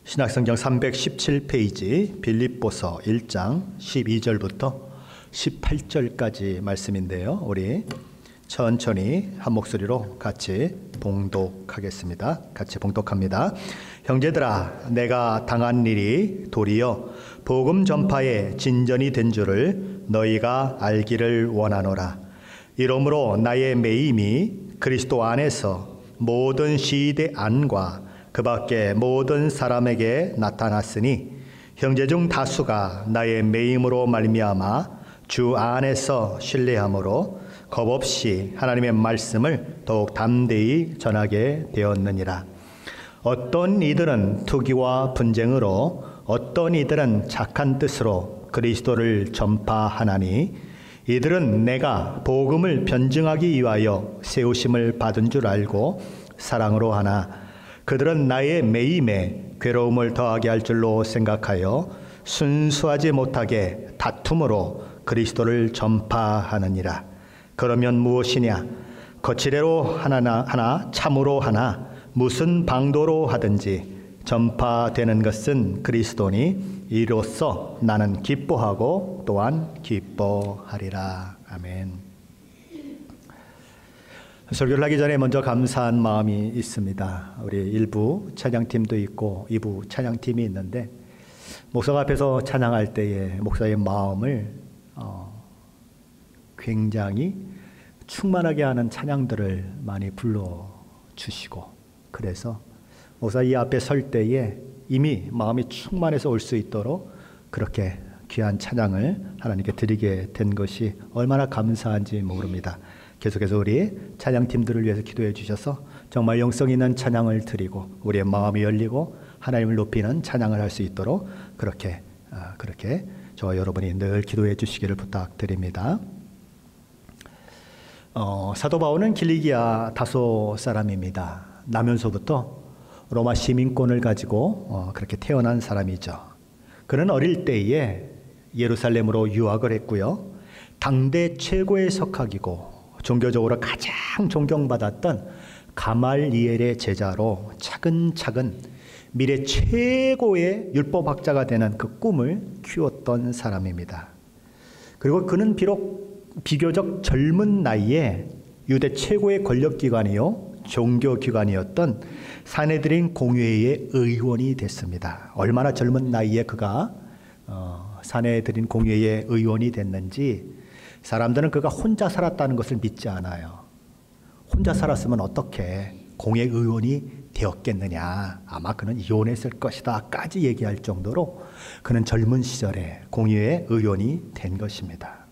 신약성경 317페이지 빌립보서 1장 12절부터 18절까지 말씀인데요. 우리 천천히 한 목소리로 같이 봉독하겠습니다. 같이 봉독합니다. 형제들아, 내가 당한 일이 도리어 복음 전파의 진전이 된 줄을 너희가 알기를 원하노라. 이러므로 나의 매임이 그리스도 안에서 모든 시대 안과 그 밖에 모든 사람에게 나타났으니 형제 중 다수가 나의 매임으로 말미암아 주 안에서 신뢰함으로 겁없이 하나님의 말씀을 더욱 담대히 전하게 되었느니라. 어떤 이들은 투기와 분쟁으로, 어떤 이들은 착한 뜻으로 그리스도를 전파하나니 이들은 내가 복음을 변증하기 위하여 세우심을 받은 줄 알고 사랑으로 하나 그들은 나의 매임에 괴로움을 더하게 할 줄로 생각하여 순수하지 못하게 다툼으로 그리스도를 전파하느니라. 그러면 무엇이냐? 거칠애로 하나 참으로 하나 무슨 방도로 하든지 전파되는 것은 그리스도니 이로써 나는 기뻐하고 또한 기뻐하리라. 아멘. 설교를 하기 전에 먼저 감사한 마음이 있습니다. 우리 1부 찬양팀도 있고 2부 찬양팀이 있는데 목사가 앞에서 찬양할 때에 목사의 마음을 굉장히 충만하게 하는 찬양들을 많이 불러주시고, 그래서 목사 이 앞에 설 때에 이미 마음이 충만해서 올 수 있도록 그렇게 귀한 찬양을 하나님께 드리게 된 것이 얼마나 감사한지 모릅니다. 계속해서 우리 찬양팀들을 위해서 기도해 주셔서 정말 영성 있는 찬양을 드리고 우리의 마음이 열리고 하나님을 높이는 찬양을 할 수 있도록 그렇게 저와 여러분이 늘 기도해 주시기를 부탁드립니다. 사도 바울은 길리기아 다소 사람입니다. 나면서부터 로마 시민권을 가지고 그렇게 태어난 사람이죠. 그는 어릴 때에 예루살렘으로 유학을 했고요. 당대 최고의 석학이고 종교적으로 가장 존경받았던 가말리엘의 제자로 차근차근 미래 최고의 율법학자가 되는 그 꿈을 키웠던 사람입니다. 그리고 그는 비교적 젊은 나이에 유대 최고의 권력기관이요 종교기관이었던 사내드린 공회의 의원이 됐습니다. 얼마나 젊은 나이에 그가 사내드린 공회의 의원이 됐는지 사람들은 그가 혼자 살았다는 것을 믿지 않아요. 혼자 살았으면 어떻게 공회의원이 되었겠느냐, 아마 그는 이혼했을 것이다 까지 얘기할 정도로 그는 젊은 시절에 공회의 의원이 된 것입니다.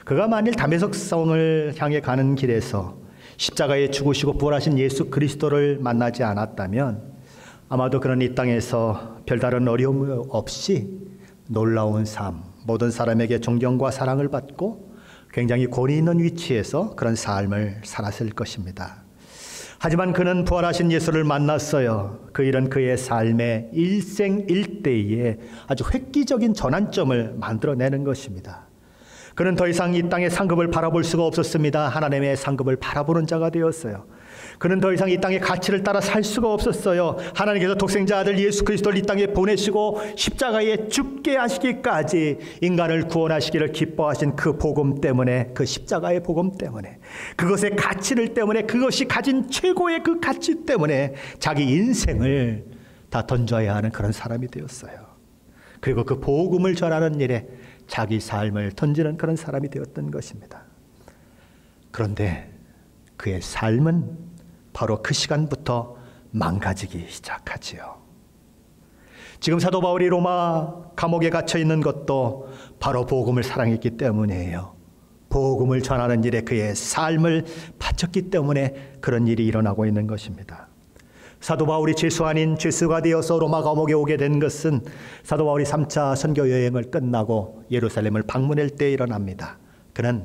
그가 만일 다메섹성을 향해 가는 길에서 십자가에 죽으시고 부활하신 예수 그리스도를 만나지 않았다면 아마도 그는 이 땅에서 별다른 어려움 없이 놀라운 삶, 모든 사람에게 존경과 사랑을 받고 굉장히 권위 있는 위치에서 그런 삶을 살았을 것입니다. 하지만 그는 부활하신 예수를 만났어요. 그 일은 그의 삶의 일생일대에 아주 획기적인 전환점을 만들어내는 것입니다. 그는 더 이상 이 땅의 상급을 바라볼 수가 없었습니다. 하나님의 상급을 바라보는 자가 되었어요. 그는 더 이상 이 땅의 가치를 따라 살 수가 없었어요. 하나님께서 독생자 아들 예수 그리스도를 이 땅에 보내시고 십자가에 죽게 하시기까지 인간을 구원하시기를 기뻐하신 그 복음 때문에, 그 십자가의 복음 때문에, 그것의 가치를 때문에, 그것이 가진 최고의 그 가치 때문에 자기 인생을 다 던져야 하는 그런 사람이 되었어요. 그리고 그 복음을 전하는 일에 자기 삶을 던지는 그런 사람이 되었던 것입니다. 그런데 그의 삶은 바로 그 시간부터 망가지기 시작하지요. 지금 사도 바울이 로마 감옥에 갇혀 있는 것도 바로 복음을 사랑했기 때문이에요. 복음을 전하는 일에 그의 삶을 바쳤기 때문에 그런 일이 일어나고 있는 것입니다. 사도 바울이 죄수 아닌 죄수가 되어서 로마 감옥에 오게 된 것은 사도 바울이 3차 선교 여행을 끝나고 예루살렘을 방문할 때 일어납니다. 그는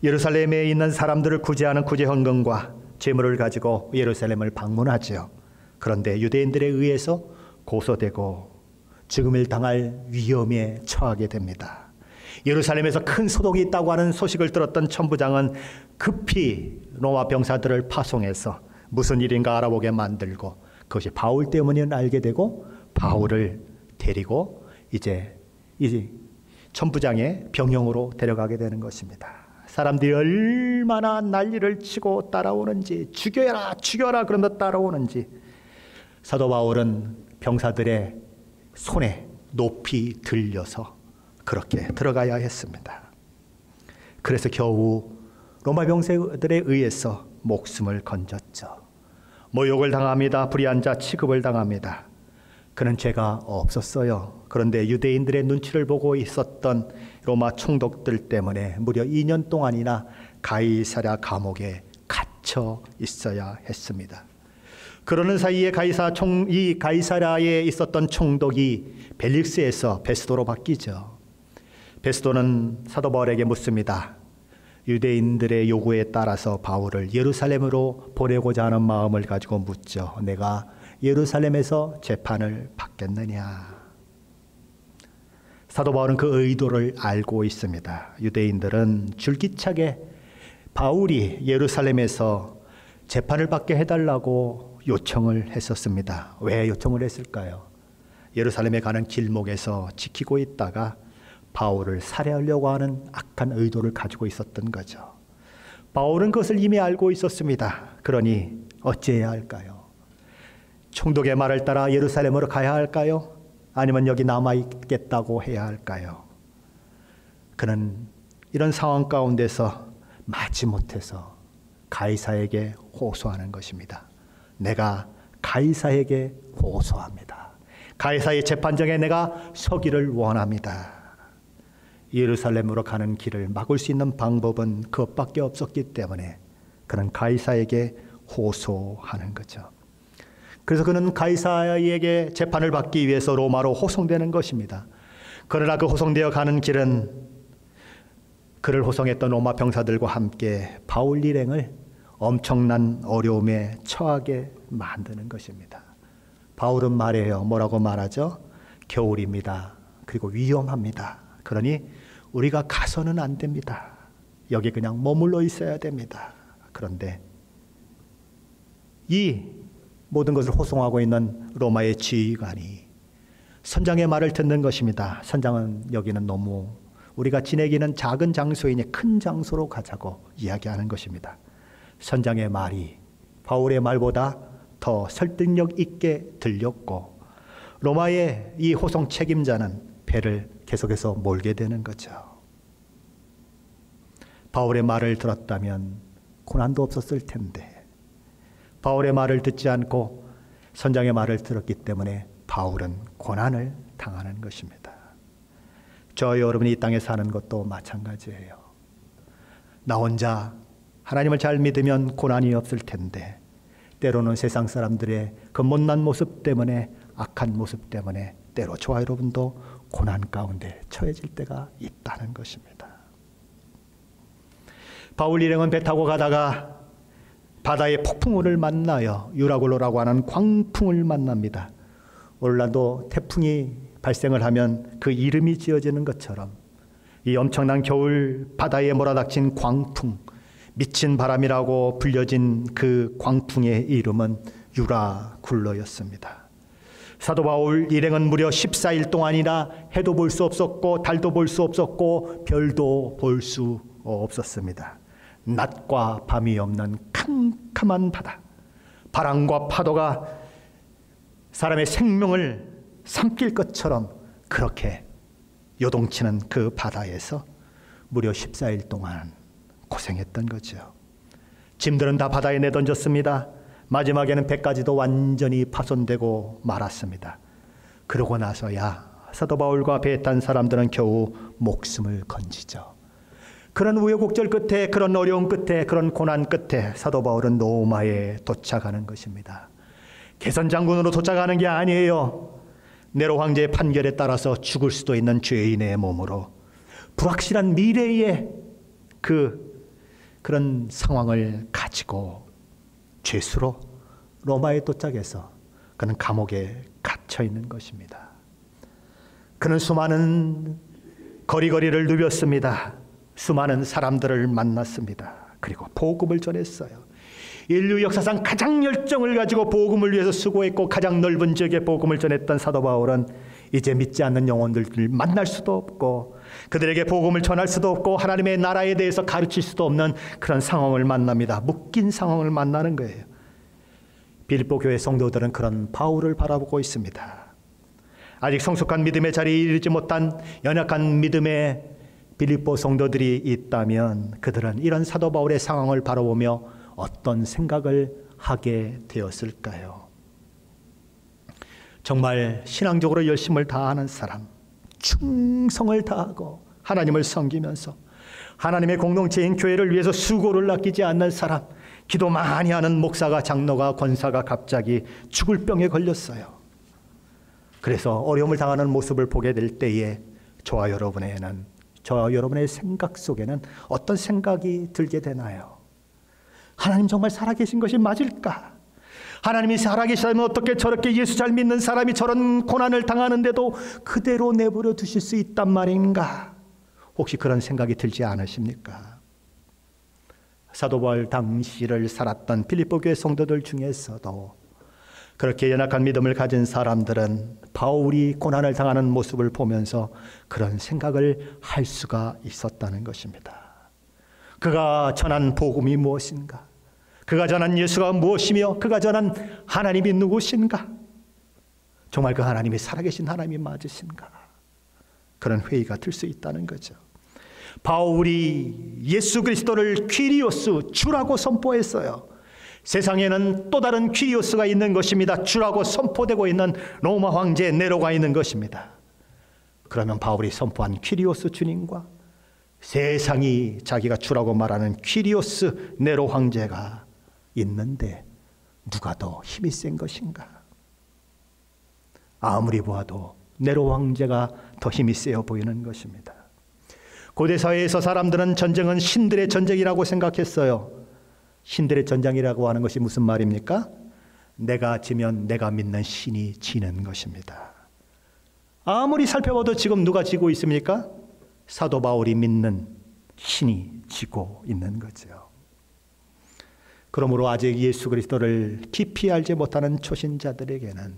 예루살렘에 있는 사람들을 구제하는 구제 헌금과 재물을 가지고 예루살렘을 방문하지요. 그런데 유대인들에 의해서 고소되고 죽음을 당할 위험에 처하게 됩니다. 예루살렘에서 큰 소동이 있다고 하는 소식을 들었던 천부장은 급히 로마 병사들을 파송해서 무슨 일인가 알아보게 만들고 그것이 바울 때문에 알게 되고 바울을 데리고 이제 천부장의 병영으로 데려가게 되는 것입니다. 사람들이 얼마나 난리를 치고 따라오는지, 죽여라 죽여라 그러면서 따라오는지 사도 바울은 병사들의 손에 높이 들려서 그렇게 들어가야 했습니다. 그래서 겨우 로마 병사들에 의해서 목숨을 건졌죠. 모욕을 당합니다. 불의한 자 취급을 당합니다. 그는 죄가 없었어요. 그런데 유대인들의 눈치를 보고 있었던 로마 총독들 때문에 무려 2년 동안이나 가이사랴 감옥에 갇혀 있어야 했습니다. 그러는 사이에 이 가이사랴에 있었던 총독이 벨릭스에서 베스도로 바뀌죠. 베스도는 사도 바울에게 묻습니다. 유대인들의 요구에 따라서 바울을 예루살렘으로 보내고자 하는 마음을 가지고 묻죠. 내가 예루살렘에서 재판을 받겠느냐? 사도 바울은 그 의도를 알고 있습니다. 유대인들은 줄기차게 바울이 예루살렘에서 재판을 받게 해달라고 요청을 했었습니다. 왜 요청을 했을까요? 예루살렘에 가는 길목에서 지키고 있다가 바울을 살해하려고 하는 악한 의도를 가지고 있었던 거죠. 바울은 그것을 이미 알고 있었습니다. 그러니 어찌해야 할까요? 총독의 말을 따라 예루살렘으로 가야 할까요? 아니면 여기 남아있겠다고 해야 할까요? 그는 이런 상황 가운데서 마지못해서 가이사에게 호소하는 것입니다. 내가 가이사에게 호소합니다. 가이사의 재판정에 내가 서기를 원합니다. 예루살렘으로 가는 길을 막을 수 있는 방법은 그것밖에 없었기 때문에 그는 가이사에게 호소하는 거죠. 그래서 그는 가이사에게 재판을 받기 위해서 로마로 호송되는 것입니다. 그러나 그 호송되어 가는 길은 그를 호송했던 로마 병사들과 함께 바울 일행을 엄청난 어려움에 처하게 만드는 것입니다. 바울은 말해요. 뭐라고 말하죠? 겨울입니다. 그리고 위험합니다. 그러니 우리가 가서는 안 됩니다. 여기 그냥 머물러 있어야 됩니다. 그런데 이 모든 것을 호송하고 있는 로마의 지휘관이 선장의 말을 듣는 것입니다. 선장은 여기는 너무 우리가 지내기는 작은 장소이니 큰 장소로 가자고 이야기하는 것입니다. 선장의 말이 바울의 말보다 더 설득력 있게 들렸고 로마의 이 호송 책임자는 배를 계속해서 몰게 되는 거죠. 바울의 말을 들었다면 고난도 없었을 텐데 바울의 말을 듣지 않고 선장의 말을 들었기 때문에 바울은 고난을 당하는 것입니다. 저 여러분이 이 땅에 사는 것도 마찬가지예요. 나 혼자 하나님을 잘 믿으면 고난이 없을 텐데 때로는 세상 사람들의 그 못난 모습 때문에 악한 모습 때문에 때로 저와 여러분도 고난 가운데 처해질 때가 있다는 것입니다. 바울 일행은 배 타고 가다가 바다의 폭풍우를 만나요. 유라굴로라고 하는 광풍을 만납니다. 오늘날도 태풍이 발생을 하면 그 이름이 지어지는 것처럼 이 엄청난 겨울 바다에 몰아닥친 광풍, 미친 바람이라고 불려진 그 광풍의 이름은 유라굴로였습니다. 사도 바울 일행은 무려 14일 동안이나 해도 볼 수 없었고 달도 볼 수 없었고 별도 볼 수 없었습니다. 낮과 밤이 없는 캄캄한 바다, 바람과 파도가 사람의 생명을 삼킬 것처럼 그렇게 요동치는 그 바다에서 무려 14일 동안 고생했던 거죠. 짐들은 다 바다에 내던졌습니다. 마지막에는 배까지도 완전히 파손되고 말았습니다. 그러고 나서야 사도 바울과 배에 탄 사람들은 겨우 목숨을 건지죠. 그런 우여곡절 끝에, 그런 어려움 끝에, 그런 고난 끝에 사도 바울은 로마에 도착하는 것입니다. 개선 장군으로 도착하는 게 아니에요. 네로 황제의 판결에 따라서 죽을 수도 있는 죄인의 몸으로 불확실한 미래의 그런 상황을 가지고 죄수로 로마에 도착해서 그는 감옥에 갇혀 있는 것입니다. 그는 수많은 거리거리를 누볐습니다. 수많은 사람들을 만났습니다. 그리고 복음을 전했어요. 인류 역사상 가장 열정을 가지고 복음을 위해서 수고했고 가장 넓은 지역에 복음을 전했던 사도 바울은 이제 믿지 않는 영혼들을 만날 수도 없고 그들에게 복음을 전할 수도 없고 하나님의 나라에 대해서 가르칠 수도 없는 그런 상황을 만납니다. 묶인 상황을 만나는 거예요. 빌립보 교회 성도들은 그런 바울을 바라보고 있습니다. 아직 성숙한 믿음의 자리에 이르지 못한 연약한 믿음의 빌립보 성도들이 있다면 그들은 이런 사도 바울의 상황을 바라보며 어떤 생각을 하게 되었을까요? 정말 신앙적으로 열심을 다하는 사람, 충성을 다하고 하나님을 섬기면서 하나님의 공동체인 교회를 위해서 수고를 아끼지 않는 사람, 기도 많이 하는 목사가, 장로가, 권사가 갑자기 죽을 병에 걸렸어요. 그래서 어려움을 당하는 모습을 보게 될 때에 저와 여러분의 생각 속에는 어떤 생각이 들게 되나요? 하나님 정말 살아계신 것이 맞을까? 하나님이 살아계시다면 어떻게 저렇게 예수 잘 믿는 사람이 저런 고난을 당하는데도 그대로 내버려 두실 수 있단 말인가? 혹시 그런 생각이 들지 않으십니까? 사도 바울 당시를 살았던 빌립보 교회 성도들 중에서도 그렇게 연약한 믿음을 가진 사람들은 바울이 고난을 당하는 모습을 보면서 그런 생각을 할 수가 있었다는 것입니다. 그가 전한 복음이 무엇인가? 그가 전한 예수가 무엇이며 그가 전한 하나님이 누구신가? 정말 그 하나님이 살아계신 하나님이 맞으신가? 그런 회의가 들 수 있다는 거죠. 바울이 예수 그리스도를 퀴리오스, 주라고 선포했어요. 세상에는 또 다른 퀴리오스가 있는 것입니다. 주라고 선포되고 있는 로마 황제 네로가 있는 것입니다. 그러면 바울이 선포한 퀴리오스 주님과 세상이 자기가 주라고 말하는 퀴리오스 네로 황제가 있는데 누가 더 힘이 센 것인가? 아무리 보아도 네로 황제가 더 힘이 세어 보이는 것입니다. 고대 사회에서 사람들은 전쟁은 신들의 전쟁이라고 생각했어요. 신들의 전쟁이라고 하는 것이 무슨 말입니까? 내가 지면 내가 믿는 신이 지는 것입니다. 아무리 살펴봐도 지금 누가 지고 있습니까? 사도 바울이 믿는 신이 지고 있는 거죠. 그러므로 아직 예수 그리스도를 깊이 알지 못하는 초신자들에게는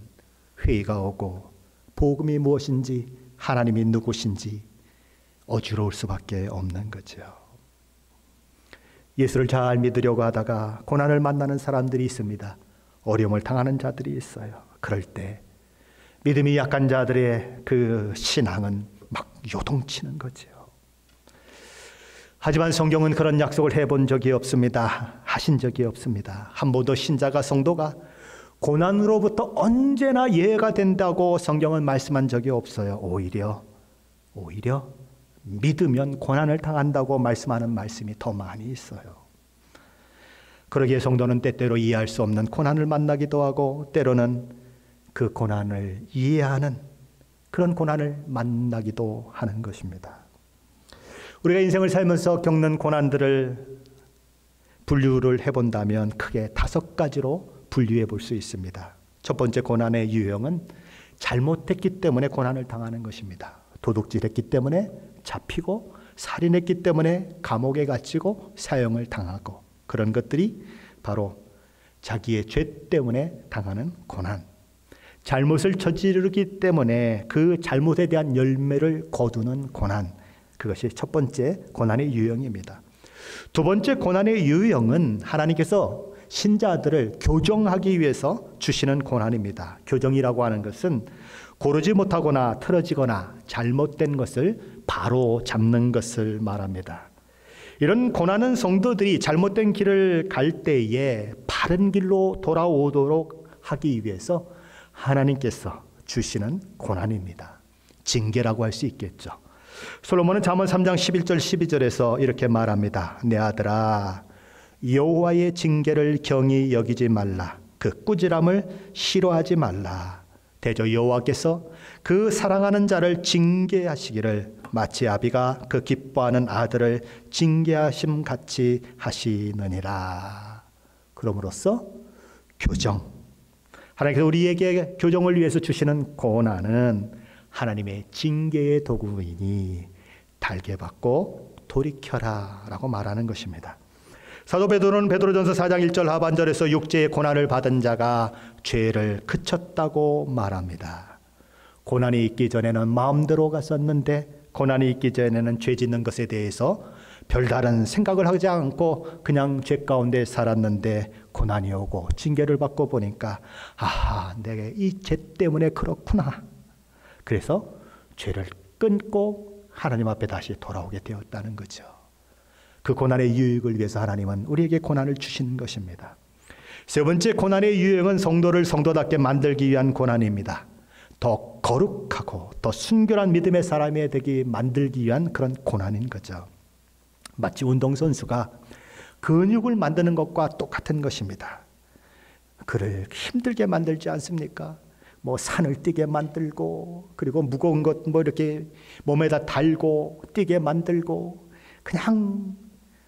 회의가 오고 복음이 무엇인지 하나님이 누구신지 어지러울 수밖에 없는 거죠. 예수를 잘 믿으려고 하다가 고난을 만나는 사람들이 있습니다. 어려움을 당하는 자들이 있어요. 그럴 때 믿음이 약한 자들의 그 신앙은 막 요동치는 거죠. 하지만 성경은 그런 약속을 해본 적이 없습니다. 하신 적이 없습니다. 한 번도 신자가, 성도가 고난으로부터 언제나 예외가 된다고 성경은 말씀한 적이 없어요. 오히려 믿으면 고난을 당한다고 말씀하는 말씀이 더 많이 있어요. 그러기에 성도는 때때로 이해할 수 없는 고난을 만나기도 하고 때로는 그 고난을 이해하는 그런 고난을 만나기도 하는 것입니다. 우리가 인생을 살면서 겪는 고난들을 분류를 해본다면 크게 5가지로 분류해 볼 수 있습니다. 첫 번째 고난의 유형은 잘못했기 때문에 고난을 당하는 것입니다. 도둑질했기 때문에 잡히고 살인했기 때문에 감옥에 갇히고 사형을 당하고 그런 것들이 바로 자기의 죄 때문에 당하는 고난. 잘못을 저지르기 때문에 그 잘못에 대한 열매를 거두는 고난. 그것이 첫 번째 고난의 유형입니다. 두 번째 고난의 유형은 하나님께서 신자들을 교정하기 위해서 주시는 고난입니다. 교정이라고 하는 것은 고르지 못하거나 틀어지거나 잘못된 것을 바로 잡는 것을 말합니다. 이런 고난은 성도들이 잘못된 길을 갈 때에 바른 길로 돌아오도록 하기 위해서 하나님께서 주시는 고난입니다. 징계라고 할 수 있겠죠. 솔로몬은 잠언 3장 11절 12절에서 이렇게 말합니다. 내 아들아, 여호와의 징계를 경히 여기지 말라. 그 꾸지람을 싫어하지 말라. 대저 여호와께서 그 사랑하는 자를 징계하시기를 마치 아비가 그 기뻐하는 아들을 징계하심 같이 하시느니라. 그럼으로써 교정, 하나님께서 우리에게 교정을 위해서 주시는 고난은 하나님의 징계의 도구이니 달게 받고 돌이켜라 라고 말하는 것입니다. 사도 베드로는 베드로전서 4장 1절 하반절에서 육체의 고난을 받은 자가 죄를 그쳤다고 말합니다. 고난이 있기 전에는 마음대로 갔었는데 고난이 있기 전에는 죄 짓는 것에 대해서 별다른 생각을 하지 않고 그냥 죄 가운데 살았는데 고난이 오고 징계를 받고 보니까 아하, 내가 이 죄 때문에 그렇구나. 그래서 죄를 끊고 하나님 앞에 다시 돌아오게 되었다는 거죠. 그 고난의 유익을 위해서 하나님은 우리에게 고난을 주시는 것입니다. 세 번째 고난의 유형은 성도를 성도답게 만들기 위한 고난입니다. 더 거룩하고 더 순결한 믿음의 사람이 되기 만들기 위한 그런 고난인 거죠. 마치 운동선수가 근육을 만드는 것과 똑같은 것입니다. 그를 힘들게 만들지 않습니까? 뭐 산을 뛰게 만들고 그리고 무거운 것 뭐 이렇게 몸에다 달고 뛰게 만들고 그냥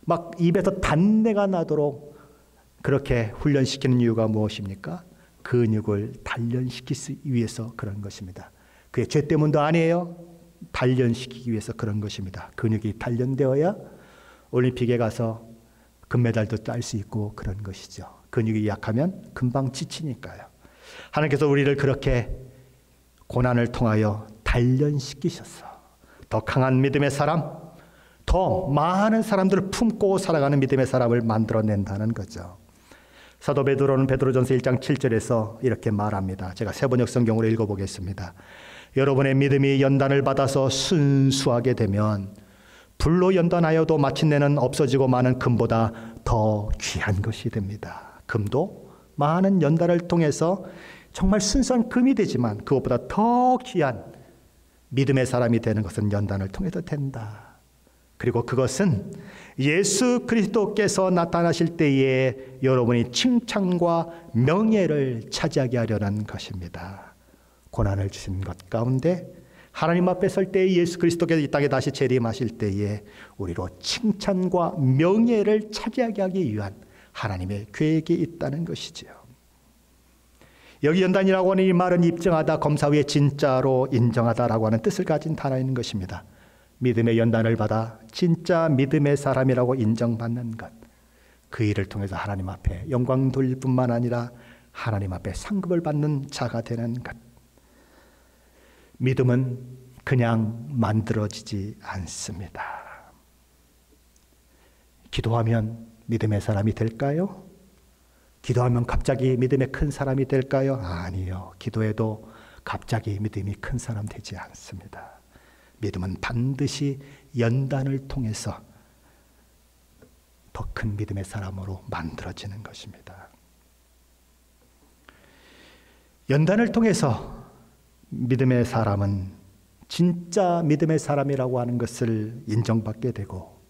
막 입에서 단내가 나도록 그렇게 훈련시키는 이유가 무엇입니까? 근육을 단련시키기 위해서 그런 것입니다. 그게 죄 때문도 아니에요. 단련시키기 위해서 그런 것입니다. 근육이 단련되어야 올림픽에 가서 금메달도 딸 수 있고 그런 것이죠. 근육이 약하면 금방 지치니까요. 하나님께서 우리를 그렇게 고난을 통하여 단련시키셔서 더 강한 믿음의 사람, 더 많은 사람들을 품고 살아가는 믿음의 사람을 만들어낸다는 거죠. 사도 베드로는 베드로전서 1장 7절에서 이렇게 말합니다. 제가 세번역 성경으로 읽어보겠습니다. 여러분의 믿음이 연단을 받아서 순수하게 되면 불로 연단하여도 마침내는 없어지고 마는 금보다 더 귀한 것이 됩니다. 금도 많은 연단을 통해서 정말 순수한 금이 되지만 그것보다 더 귀한 믿음의 사람이 되는 것은 연단을 통해서 된다. 그리고 그것은 예수 그리스도께서 나타나실 때에 여러분이 칭찬과 명예를 차지하게 하려는 것입니다. 고난을 주신 것 가운데 하나님 앞에 설 때에 예수 그리스도께서 이 땅에 다시 재림하실 때에 우리로 칭찬과 명예를 차지하게 하기 위한 하나님의 계획이 있다는 것이지요. 여기 연단이라고 하는 이 말은 입증하다, 검사 위에 진짜로 인정하다라고 하는 뜻을 가진 단어인 것입니다. 믿음의 연단을 받아 진짜 믿음의 사람이라고 인정받는 것, 그 일을 통해서 하나님 앞에 영광 돌릴 뿐만 아니라 하나님 앞에 상급을 받는 자가 되는 것. 믿음은 그냥 만들어지지 않습니다. 기도하면 믿음의 사람이 될까요? 기도하면 갑자기 믿음의 큰 사람이 될까요? 아니요. 기도해도 갑자기 믿음이 큰 사람 되지 않습니다. 믿음은 반드시 연단을 통해서 더 큰 믿음의 사람으로 만들어지는 것입니다. 연단을 통해서 믿음의 사람은 진짜 믿음의 사람이라고 하는 것을 인정받게 되고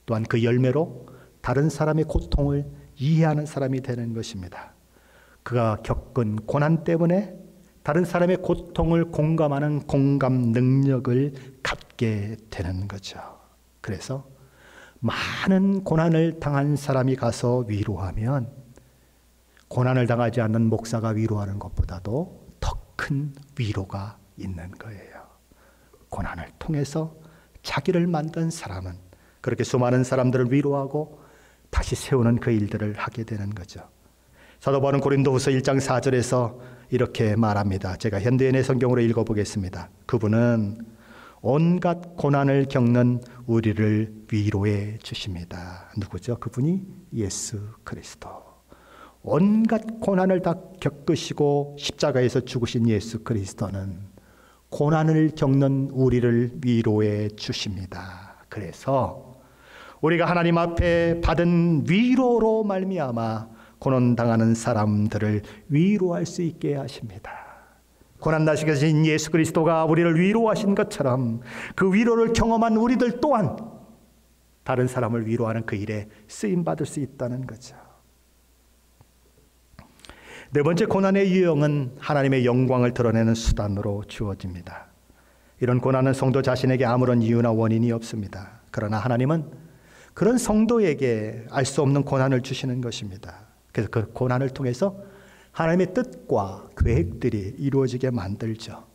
또한 그 열매로 다른 사람의 고통을 이해하는 사람이 되는 것입니다. 그가 겪은 고난 때문에 다른 사람의 고통을 공감하는 공감 능력을 갖게 되는 거죠. 그래서 많은 고난을 당한 사람이 가서 위로하면 고난을 당하지 않는 목사가 위로하는 것보다도 더 큰 위로가 있는 거예요. 고난을 통해서 자기를 만든 사람은 그렇게 수많은 사람들을 위로하고 다시 세우는 그 일들을 하게 되는 거죠. 사도 바울은 고린도후서 1장 4절에서 이렇게 말합니다. 제가 현대인의 성경으로 읽어보겠습니다. 그분은 온갖 고난을 겪는 우리를 위로해 주십니다. 누구죠? 그분이 예수 그리스도. 온갖 고난을 다 겪으시고 십자가에서 죽으신 예수 그리스도는 고난을 겪는 우리를 위로해 주십니다. 그래서 우리가 하나님 앞에 받은 위로로 말미암아 고난당하는 사람들을 위로할 수 있게 하십니다. 고난당하신 예수 그리스도가 우리를 위로하신 것처럼 그 위로를 경험한 우리들 또한 다른 사람을 위로하는 그 일에 쓰임받을 수 있다는 거죠. 네 번째 고난의 유형은 하나님의 영광을 드러내는 수단으로 주어집니다. 이런 고난은 성도 자신에게 아무런 이유나 원인이 없습니다. 그러나 하나님은 그런 성도에게 알 수 없는 고난을 주시는 것입니다. 그래서 그 고난을 통해서 하나님의 뜻과 계획들이 이루어지게 만들죠.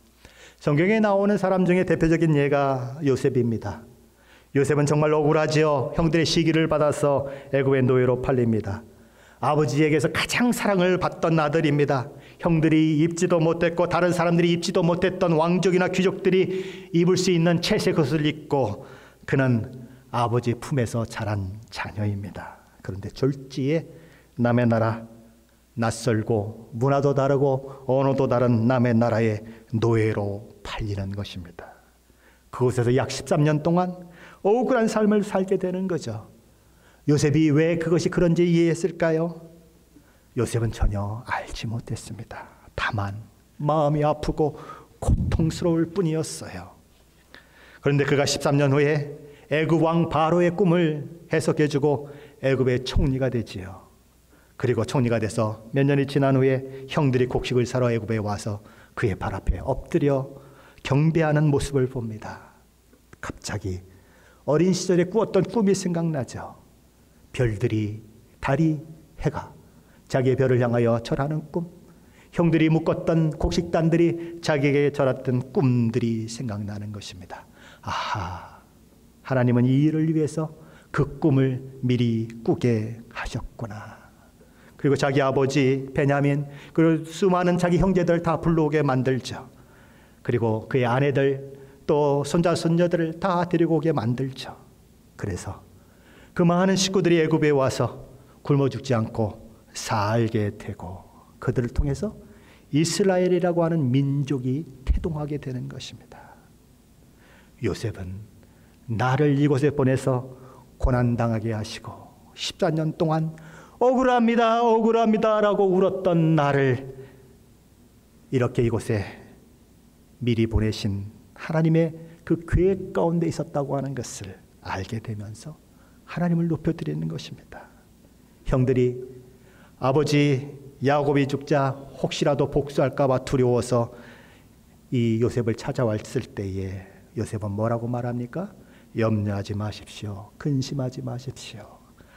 성경에 나오는 사람 중에 대표적인 예가 요셉입니다. 요셉은 정말 억울하지요. 형들의 시기를 받아서 애굽의 노예로 팔립니다. 아버지에게서 가장 사랑을 받던 아들입니다. 형들이 입지도 못했고 다른 사람들이 입지도 못했던 왕족이나 귀족들이 입을 수 있는 채색 옷을 입고 그는 아버지 품에서 자란 자녀입니다. 그런데 졸지에 남의 나라, 낯설고 문화도 다르고 언어도 다른 남의 나라의 노예로 팔리는 것입니다. 그곳에서 약 13년 동안 억울한 삶을 살게 되는 거죠. 요셉이 왜 그것이 그런지 이해했을까요? 요셉은 전혀 알지 못했습니다. 다만 마음이 아프고 고통스러울 뿐이었어요. 그런데 그가 13년 후에 애굽 왕 바로의 꿈을 해석해주고 애굽의 총리가 되지요. 그리고 총리가 돼서 몇 년이 지난 후에 형들이 곡식을 사러 애굽에 와서 그의 발 앞에 엎드려 경배하는 모습을 봅니다. 갑자기 어린 시절에 꾸었던 꿈이 생각나죠. 별들이, 달이, 해가 자기의 별을 향하여 절하는 꿈, 형들이 묶었던 곡식단들이 자기에게 절했던 꿈들이 생각나는 것입니다. 아하, 하나님은 이 일을 위해서 그 꿈을 미리 꾸게 하셨구나. 그리고 자기 아버지 베냐민, 그리고 수많은 자기 형제들 다 불러오게 만들죠. 그리고 그의 아내들 또 손자 손녀들을 다 데리고 오게 만들죠. 그래서 그 많은 식구들이 애굽에 와서 굶어 죽지 않고 살게 되고 그들을 통해서 이스라엘이라고 하는 민족이 태동하게 되는 것입니다. 요셉은 나를 이곳에 보내서 고난당하게 하시고 14년 동안 억울합니다, 억울합니다 라고 울었던 나를 이렇게 이곳에 미리 보내신 하나님의 그 계획 가운데 있었다고 하는 것을 알게 되면서 하나님을 높여드리는 것입니다. 형들이 아버지 야곱이 죽자 혹시라도 복수할까 봐 두려워서 이 요셉을 찾아왔을 때에 요셉은 뭐라고 말합니까? 염려하지 마십시오. 근심하지 마십시오.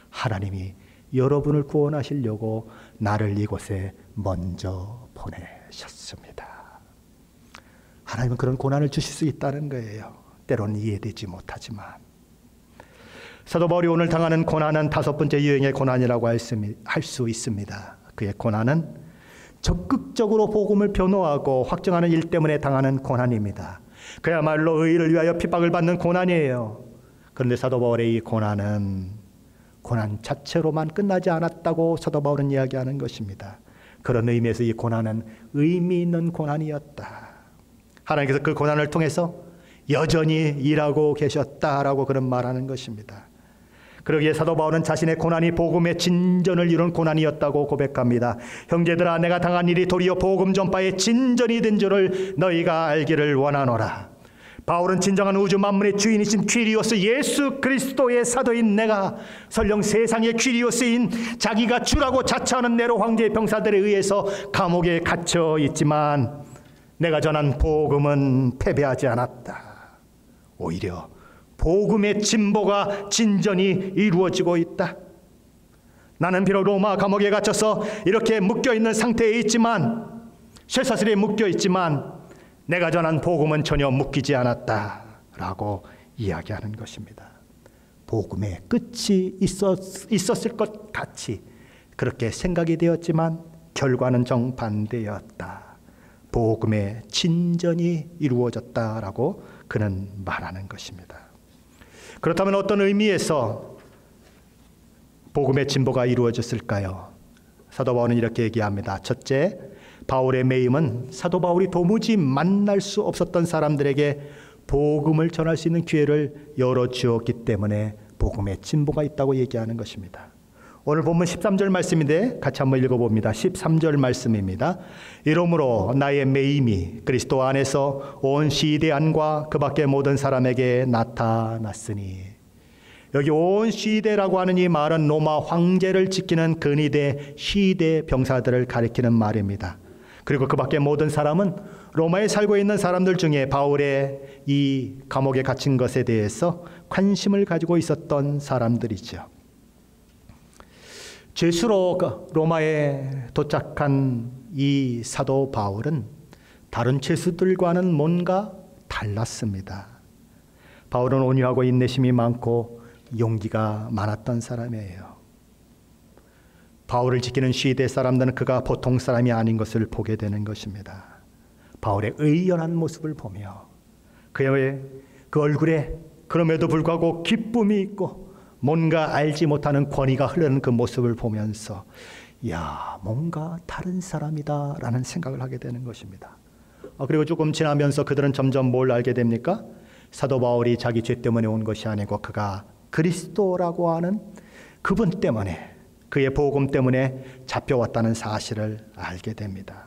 하나님이 여러분을 구원하시려고 나를 이곳에 먼저 보내셨습니다. 하나님은 그런 고난을 주실 수 있다는 거예요. 때로는 이해되지 못하지만. 사도 바울이 오늘 당하는 고난은 다섯 번째 유형의 고난이라고 할 수 있습니다. 그의 고난은 적극적으로 복음을 변호하고 확증하는 일 때문에 당하는 고난입니다. 그야말로 의를 위하여 핍박을 받는 고난이에요. 그런데 사도 바울의 이 고난은 고난 자체로만 끝나지 않았다고 사도 바울은 이야기하는 것입니다. 그런 의미에서 이 고난은 의미 있는 고난이었다. 하나님께서 그 고난을 통해서 여전히 일하고 계셨다라고 그런 말하는 것입니다. 그러기에 사도 바울은 자신의 고난이 복음의 진전을 이룬 고난이었다고 고백합니다. 형제들아, 내가 당한 일이 도리어 복음 전파의 진전이 된 줄을 너희가 알기를 원하노라. 바울은 진정한 우주 만물의 주인이신 퀴리오스 예수 그리스도의 사도인 내가 설령 세상의 퀴리오스인 자기가 주라고 자처하는 네로 황제의 병사들에 의해서 감옥에 갇혀 있지만 내가 전한 복음은 패배하지 않았다. 오히려 복음의 진보가 진전이 이루어지고 있다. 나는 비록 로마 감옥에 갇혀서 이렇게 묶여있는 상태에 있지만, 쇠사슬에 묶여있지만 내가 전한 복음은 전혀 묶이지 않았다 라고 이야기하는 것입니다. 복음의 끝이 있었을 것 같이 그렇게 생각이 되었지만 결과는 정반대였다. 복음의 진전이 이루어졌다라고 그는 말하는 것입니다. 그렇다면 어떤 의미에서 복음의 진보가 이루어졌을까요? 사도 바울은 이렇게 얘기합니다. 첫째, 바울의 매임은 사도 바울이 도무지 만날 수 없었던 사람들에게 복음을 전할 수 있는 기회를 열어주었기 때문에 복음의 진보가 있다고 얘기하는 것입니다. 오늘 본문 13절 말씀인데 같이 한번 읽어봅니다. 13절 말씀입니다. 이러므로 나의 매임이 그리스도 안에서 온 시대 안과 그 밖의 모든 사람에게 나타났으니, 여기 온 시대라고 하는 이 말은 로마 황제를 지키는 근위대 시대 병사들을 가리키는 말입니다. 그리고 그 밖의 모든 사람은 로마에 살고 있는 사람들 중에 바울의 이 감옥에 갇힌 것에 대해서 관심을 가지고 있었던 사람들이죠. 죄수로 로마에 도착한 이 사도 바울은 다른 죄수들과는 뭔가 달랐습니다. 바울은 온유하고 인내심이 많고 용기가 많았던 사람이에요. 바울을 지키는 시대 사람들은 그가 보통 사람이 아닌 것을 보게 되는 것입니다. 바울의 의연한 모습을 보며 그의 그 얼굴에 그럼에도 불구하고 기쁨이 있고 뭔가 알지 못하는 권위가 흐르는 그 모습을 보면서 야, 뭔가 다른 사람이다 라는 생각을 하게 되는 것입니다. 그리고 조금 지나면서 그들은 점점 뭘 알게 됩니까? 사도 바울이 자기 죄 때문에 온 것이 아니고 그가 그리스도라고 하는 그분 때문에, 그의 복음 때문에 잡혀왔다는 사실을 알게 됩니다.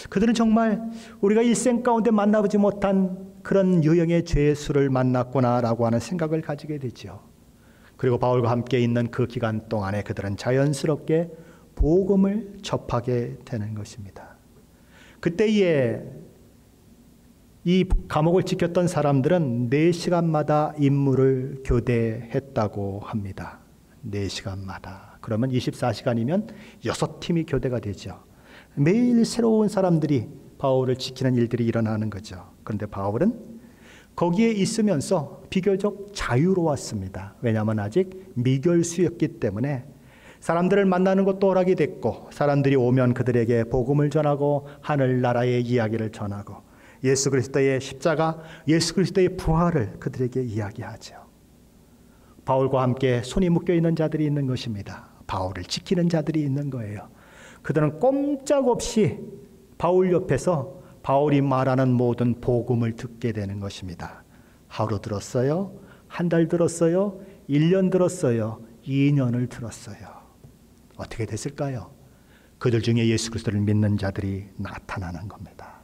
그들은 정말 우리가 일생 가운데 만나보지 못한 그런 유형의 죄의 수를 만났구나라고 하는 생각을 가지게 되죠. 그리고 바울과 함께 있는 그 기간 동안에 그들은 자연스럽게 복음을 접하게 되는 것입니다. 그때에 이 감옥을 지켰던 사람들은 4시간마다 임무를 교대했다고 합니다. 4시간마다. 그러면 24시간이면 6팀이 교대가 되죠. 매일 새로운 사람들이 바울을 지키는 일들이 일어나는 거죠. 그런데 바울은 거기에 있으면서 비교적 자유로웠습니다. 왜냐하면 아직 미결수였기 때문에 사람들을 만나는 것도 허락이 됐고 사람들이 오면 그들에게 복음을 전하고 하늘나라의 이야기를 전하고 예수 그리스도의 십자가, 예수 그리스도의 부활을 그들에게 이야기하죠. 바울과 함께 손이 묶여있는 자들이 있는 것입니다. 바울을 지키는 자들이 있는 거예요. 그들은 꼼짝없이 바울 옆에서 바울이 말하는 모든 복음을 듣게 되는 것입니다. 하루 들었어요, 한 달 들었어요, 1년 들었어요, 2년을 들었어요. 어떻게 됐을까요? 그들 중에 예수 그리스도를 믿는 자들이 나타나는 겁니다.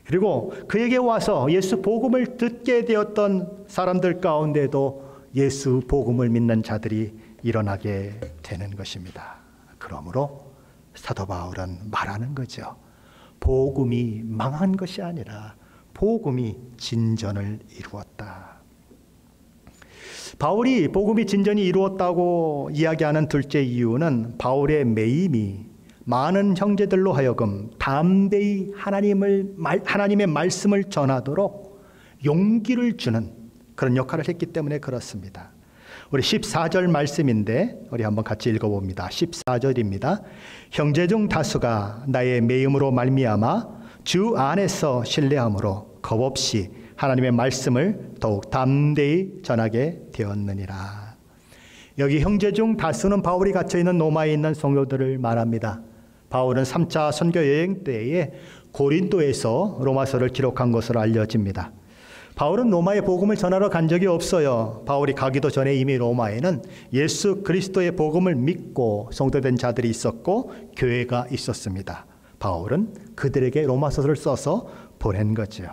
그리고 그에게 와서 예수 복음을 듣게 되었던 사람들 가운데도 예수 복음을 믿는 자들이 일어나게 되는 것입니다. 그러므로 사도 바울은 말하는 거죠. 복음이 망한 것이 아니라 복음이 진전을 이루었다. 바울이 복음이 진전이 이루었다고 이야기하는 둘째 이유는 바울의 매임이 많은 형제들로 하여금 담대히 하나님의 말씀을 전하도록 용기를 주는 그런 역할을 했기 때문에 그렇습니다. 우리 14절 말씀인데 우리 한번 같이 읽어봅니다. 14절입니다. 형제 중 다수가 나의 매임으로 말미암아 주 안에서 신뢰함으로 겁없이 하나님의 말씀을 더욱 담대히 전하게 되었느니라. 여기 형제 중 다수는 바울이 갇혀있는 로마에 있는 성도들을 말합니다. 바울은 3차 선교 여행 때에 고린도에서 로마서를 기록한 것으로 알려집니다. 바울은 로마에 복음을 전하러 간 적이 없어요. 바울이 가기도 전에 이미 로마에는 예수 그리스도의 복음을 믿고 성도된 자들이 있었고 교회가 있었습니다. 바울은 그들에게 로마서를 써서 보낸 거죠.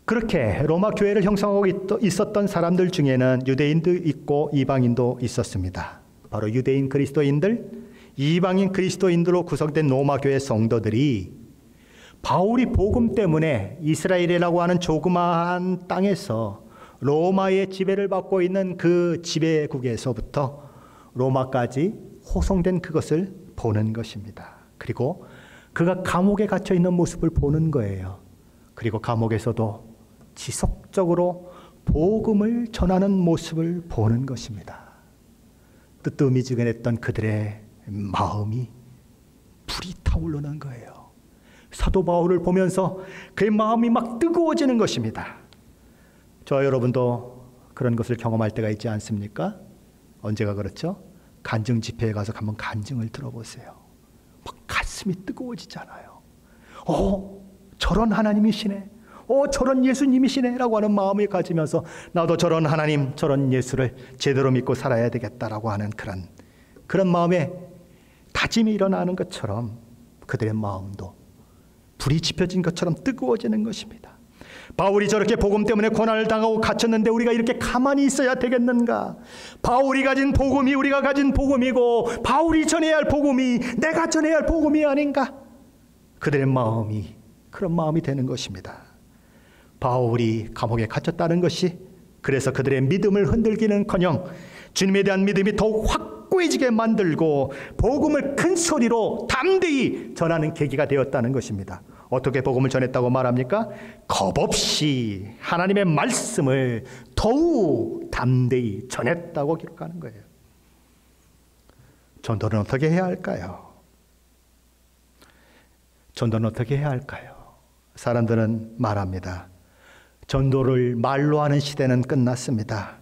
그렇게 로마 교회를 형성하고 있었던 사람들 중에는 유대인도 있고 이방인도 있었습니다. 바로 유대인 그리스도인들, 이방인 그리스도인들로 구성된 로마 교회 성도들이 바울이 복음 때문에 이스라엘이라고 하는 조그마한 땅에서 로마의 지배를 받고 있는 그 지배국에서부터 로마까지 호송된 그것을 보는 것입니다. 그리고 그가 감옥에 갇혀 있는 모습을 보는 거예요. 그리고 감옥에서도 지속적으로 복음을 전하는 모습을 보는 것입니다. 뜨뜻미지근했던 그들의 마음이 불이 타오르는 거예요. 사도 바울을 보면서 그의 마음이 막 뜨거워지는 것입니다. 저 여러분도 그런 것을 경험할 때가 있지 않습니까? 언제가 그렇죠? 간증 집회에 가서 한번 간증을 들어보세요. 막 가슴이 뜨거워지잖아요. 저런 하나님이시네. 저런 예수님이시네 라고 하는 마음을 가지면서 나도 저런 하나님, 저런 예수를 제대로 믿고 살아야 되겠다라고 하는 그런 마음에 다짐이 일어나는 것처럼 그들의 마음도 불이 지펴진 것처럼 뜨거워지는 것입니다. 바울이 저렇게 복음 때문에 고난을 당하고 갇혔는데 우리가 이렇게 가만히 있어야 되겠는가? 바울이 가진 복음이 우리가 가진 복음이고 바울이 전해야 할 복음이 내가 전해야 할 복음이 아닌가? 그들의 마음이 그런 마음이 되는 것입니다. 바울이 감옥에 갇혔다는 것이 그래서 그들의 믿음을 흔들기는커녕 주님에 대한 믿음이 더욱 확고해지게 만들고 복음을 큰 소리로 담대히 전하는 계기가 되었다는 것입니다. 어떻게 복음을 전했다고 말합니까? 겁없이 하나님의 말씀을 더욱 담대히 전했다고 기록하는 거예요. 전도는 어떻게 해야 할까요? 전도는 어떻게 해야 할까요? 사람들은 말합니다. 전도를 말로 하는 시대는 끝났습니다.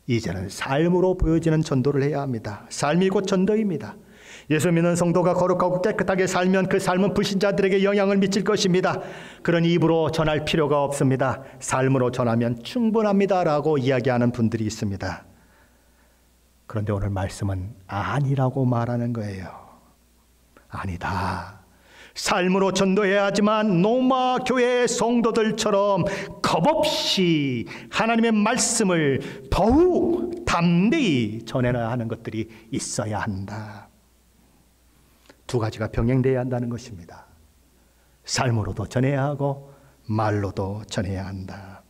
이제는 삶으로 보여지는 전도를 해야 합니다. 삶이 곧 전도입니다. 예수 믿는 성도가 거룩하고 깨끗하게 살면 그 삶은 불신자들에게 영향을 미칠 것입니다. 그런 입으로 전할 필요가 없습니다. 삶으로 전하면 충분합니다라고 이야기하는 분들이 있습니다. 그런데 오늘 말씀은 아니라고 말하는 거예요. 아니다. 삶으로 전도해야 하지만 노마 교회의 성도들처럼 겁없이 하나님의 말씀을 더욱 담대히 전해야 하는 것들이 있어야 한다. 두 가지가 병행되어야 한다는 것입니다. 삶으로도 전해야 하고 말로도 전해야 한다.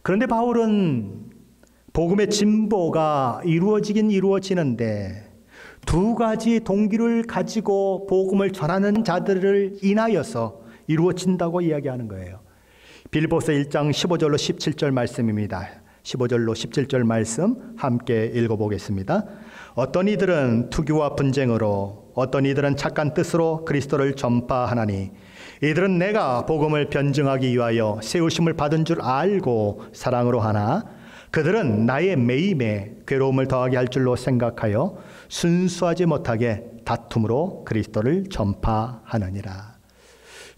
그런데 바울은 복음의 진보가 이루어지긴 이루어지는데 두 가지 동기를 가지고 복음을 전하는 자들을 인하여서 이루어진다고 이야기하는 거예요. 빌립보서 1장 15절로 17절 말씀입니다. 15절로 17절 말씀 함께 읽어보겠습니다. 어떤 이들은 투기와 분쟁으로, 어떤 이들은 착한 뜻으로 그리스도를 전파하나니 이들은 내가 복음을 변증하기 위하여 세우심을 받은 줄 알고 사랑으로 하나 그들은 나의 매임에 괴로움을 더하게 할 줄로 생각하여 순수하지 못하게 다툼으로 그리스도를 전파하느니라.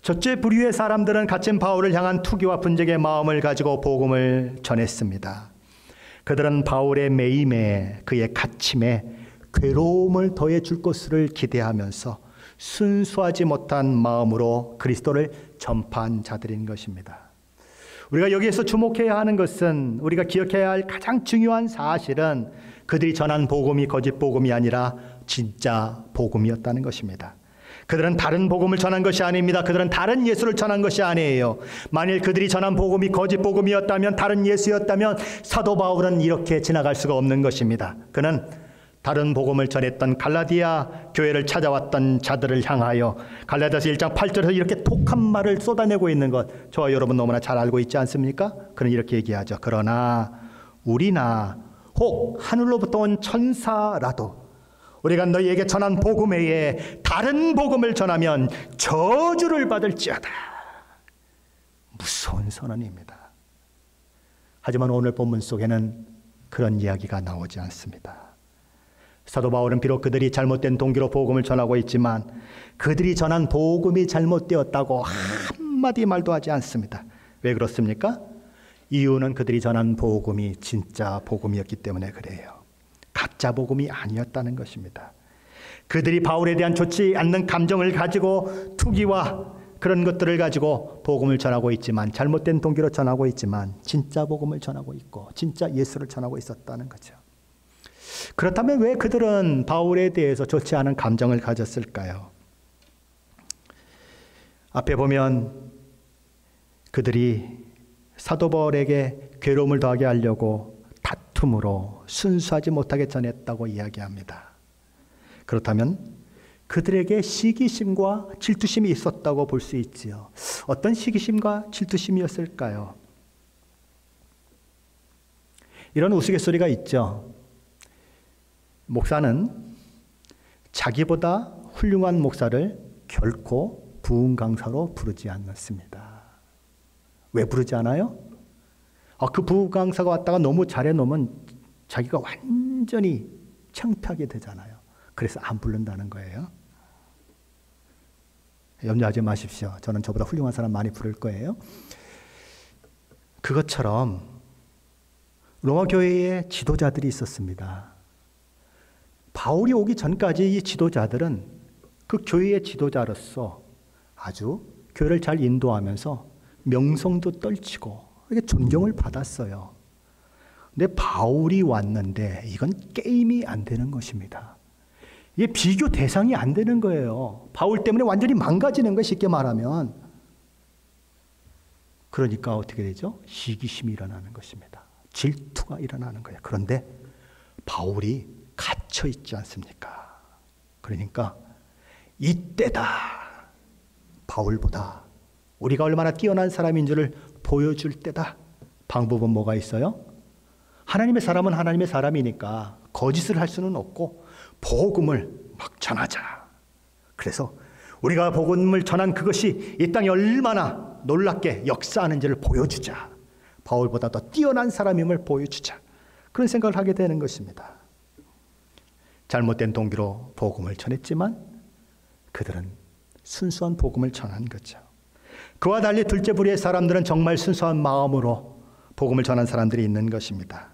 첫째 부류의 사람들은 갇힌 바울을 향한 투기와 분쟁의 마음을 가지고 복음을 전했습니다. 그들은 바울의 매임에, 그의 갇힘에 괴로움을 더해 줄 것을 기대하면서 순수하지 못한 마음으로 그리스도를 전파한 자들인 것입니다. 우리가 여기에서 주목해야 하는 것은, 우리가 기억해야 할 가장 중요한 사실은 그들이 전한 복음이 거짓 복음이 아니라 진짜 복음이었다는 것입니다. 그들은 다른 복음을 전한 것이 아닙니다. 그들은 다른 예수를 전한 것이 아니에요. 만일 그들이 전한 복음이 거짓 복음이었다면, 다른 예수였다면 사도 바울은 이렇게 지나갈 수가 없는 것입니다. 그는 다른 복음을 전했던 갈라디아 교회를 찾아왔던 자들을 향하여 갈라디아서 1장 8절에서 이렇게 독한 말을 쏟아내고 있는 것, 저와 여러분 너무나 잘 알고 있지 않습니까? 그는 이렇게 얘기하죠. 그러나 우리나 혹 하늘로부터 온 천사라도 우리가 너희에게 전한 복음 외에 다른 복음을 전하면 저주를 받을지어다. 무서운 선언입니다. 하지만 오늘 본문 속에는 그런 이야기가 나오지 않습니다. 사도 바울은 비록 그들이 잘못된 동기로 복음을 전하고 있지만 그들이 전한 복음이 잘못되었다고 한마디 말도 하지 않습니다. 왜 그렇습니까? 이유는 그들이 전한 복음이 진짜 복음이었기 때문에 그래요. 가짜 복음이 아니었다는 것입니다. 그들이 바울에 대한 좋지 않는 감정을 가지고 투기와 그런 것들을 가지고 복음을 전하고 있지만, 잘못된 동기로 전하고 있지만 진짜 복음을 전하고 있고 진짜 예수를 전하고 있었다는 거죠. 그렇다면 왜 그들은 바울에 대해서 좋지 않은 감정을 가졌을까요? 앞에 보면 그들이 사도 바울에게 괴로움을 더하게 하려고 다툼으로 순수하지 못하게 전했다고 이야기합니다. 그렇다면 그들에게 시기심과 질투심이 있었다고 볼 수 있지요. 어떤 시기심과 질투심이었을까요? 이런 우스갯소리가 있죠. 목사는 자기보다 훌륭한 목사를 결코 부흥 강사로 부르지 않습니다. 왜 부르지 않아요? 그 부흥 강사가 왔다가 너무 잘해 놓으면 자기가 완전히 창피하게 되잖아요. 그래서 안 부른다는 거예요. 염려하지 마십시오. 저는 저보다 훌륭한 사람 많이 부를 거예요. 그것처럼 로마 교회에 지도자들이 있었습니다. 바울이 오기 전까지 이 지도자들은 그 교회의 지도자로서 아주 교회를 잘 인도하면서 명성도 떨치고 이렇게 존경을 받았어요. 근데 바울이 왔는데 이건 게임이 안 되는 것입니다. 이게 비교 대상이 안 되는 거예요. 바울 때문에 완전히 망가지는 거예요, 쉽게 말하면. 그러니까 어떻게 되죠? 시기심이 일어나는 것입니다. 질투가 일어나는 거예요. 그런데 바울이 갇혀 있지 않습니까? 그러니까 이때다. 바울보다 우리가 얼마나 뛰어난 사람인 줄을 보여줄 때다. 방법은 뭐가 있어요? 하나님의 사람은 하나님의 사람이니까 거짓을 할 수는 없고 복음을 막 전하자. 그래서 우리가 복음을 전한 그것이 이 땅에 얼마나 놀랍게 역사하는지를 보여주자. 바울보다 더 뛰어난 사람임을 보여주자. 그런 생각을 하게 되는 것입니다. 잘못된 동기로 복음을 전했지만 그들은 순수한 복음을 전한 거죠. 그와 달리 둘째 부류의 사람들은 정말 순수한 마음으로 복음을 전한 사람들이 있는 것입니다.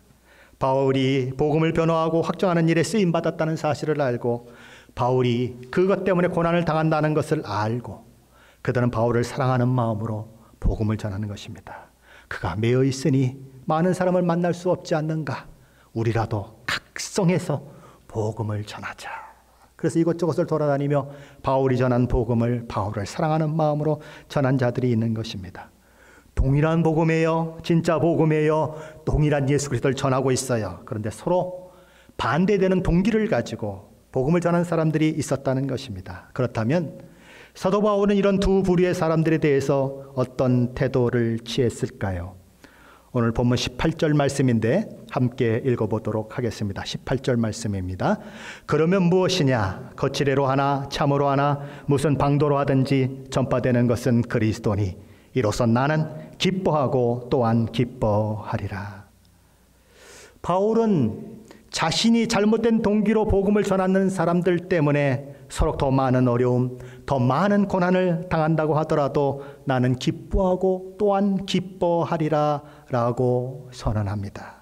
바울이 복음을 변호하고 확정하는 일에 쓰임받았다는 사실을 알고 바울이 그것 때문에 고난을 당한다는 것을 알고 그들은 바울을 사랑하는 마음으로 복음을 전하는 것입니다. 그가 매여 있으니 많은 사람을 만날 수 없지 않는가? 우리라도 각성해서 복음을 전하자. 그래서 이곳저곳을 돌아다니며 바울이 전한 복음을 바울을 사랑하는 마음으로 전한 자들이 있는 것입니다. 동일한 복음이에요. 진짜 복음이에요. 동일한 예수 그리스도를 전하고 있어요. 그런데 서로 반대되는 동기를 가지고 복음을 전한 사람들이 있었다는 것입니다. 그렇다면 사도 바울은 이런 두 부류의 사람들에 대해서 어떤 태도를 취했을까요? 오늘 본문 18절 말씀인데 함께 읽어보도록 하겠습니다. 18절 말씀입니다. 그러면 무엇이냐? 거칠애로 하나 참으로 하나 무슨 방도로 하든지 전파되는 것은 그리스도니 이로써 나는 기뻐하고 또한 기뻐하리라. 바울은 자신이 잘못된 동기로 복음을 전하는 사람들 때문에 서로 더 많은 어려움, 더 많은 고난을 당한다고 하더라도 나는 기뻐하고 또한 기뻐하리라 라고 선언합니다.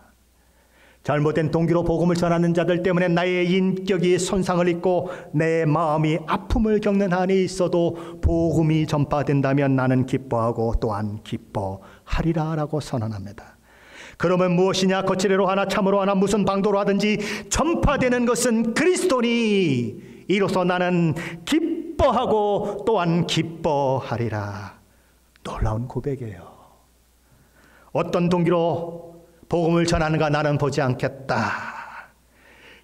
잘못된 동기로 복음을 전하는 자들 때문에 나의 인격이 손상을 입고 내 마음이 아픔을 겪는 한이 있어도 복음이 전파된다면 나는 기뻐하고 또한 기뻐하리라 라고 선언합니다. 그러면 무엇이냐? 거칠애로 하나 참으로 하나 무슨 방도로 하든지 전파되는 것은 그리스도니 이로써 나는 기뻐하고 또한 기뻐하리라. 놀라운 고백이에요. 어떤 동기로 복음을 전하는가 나는 보지 않겠다.